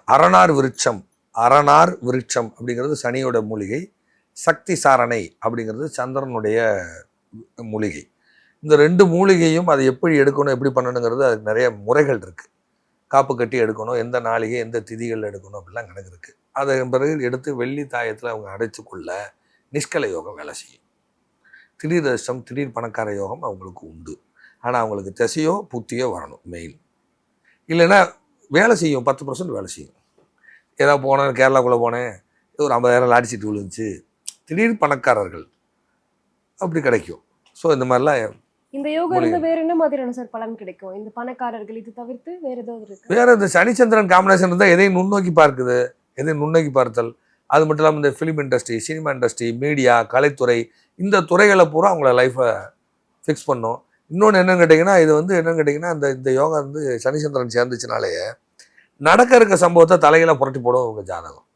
அரணார் விருட்சம், அரணார் விருட்சம் அப்படிங்கிறது சனியோட மூலிகை. சக்தி சாரணை அப்படிங்கிறது சந்திரனுடைய மூலிகை. இந்த 2 மூலிகையும் அதை எப்படி எடுக்கணும், எப்படி பண்ணணுங்கிறது அதுக்கு நிறைய முறைகள் இருக்குது. காப்பு கட்டி எடுக்கணும், எந்த நாளிகை எந்த திதிகள் எடுக்கணும் அப்படிலாம் கணக்கு இருக்குது. அதை பிறகு எடுத்து வெள்ளி தாயத்தில் அவங்க அடைச்சுக்குள்ள நிஷ்கல யோகம் வேலை செய்யும். திடீர் அதிர்ஷ்டம், திடீர் பணக்கார யோகம் அவங்களுக்கு உண்டு. ஆனால் அவங்களுக்கு திசையோ புத்தியோ வரணும் மெயின். இல்லைன்னா வேலை செய்யும், 10% வேலை செய்யும். ஏதாவது போனேன், கேரளாக்குள்ளே போனேன், ஒரு 50,000 லாரி சீட்டு விழுந்துச்சு, திடீர் பணக்காரர்கள் அப்படி கிடைக்கும். ஸோ இந்த மாதிரிலாம் இந்த யோகம் இருந்து வேற என்ன மாதிரியான சார் பலன் கிடைக்கும்? இந்த பணக்காரர்கள் இது தவிர்த்து வேற ஏதாவது இருக்கு? வேற இந்த சனிச்சந்திரன் காம்பினேஷன் இருந்தால் எதையும் நுண்ணோக்கி பார்க்குது, எதையும் நுண்ணோக்கி பார்த்தல். அது மட்டும் இல்லாமல் இந்த film industry, cinema industry, media, கலைத்துறை, இந்த துறைகளை பூரா அவங்கள லைஃப்பை ஃபிக்ஸ் பண்ணும். இன்னொன்று என்னன்னு கேட்டிங்கன்னா, இது வந்து என்னன்னு கேட்டிங்கன்னா, இந்த யோகா வந்து சனிச்சந்திரன் சேர்ந்துச்சுனாலே நடக்க இருக்க சம்பவத்தை தலையில புரட்டி போடும் உங்கள் ஜாதகம்.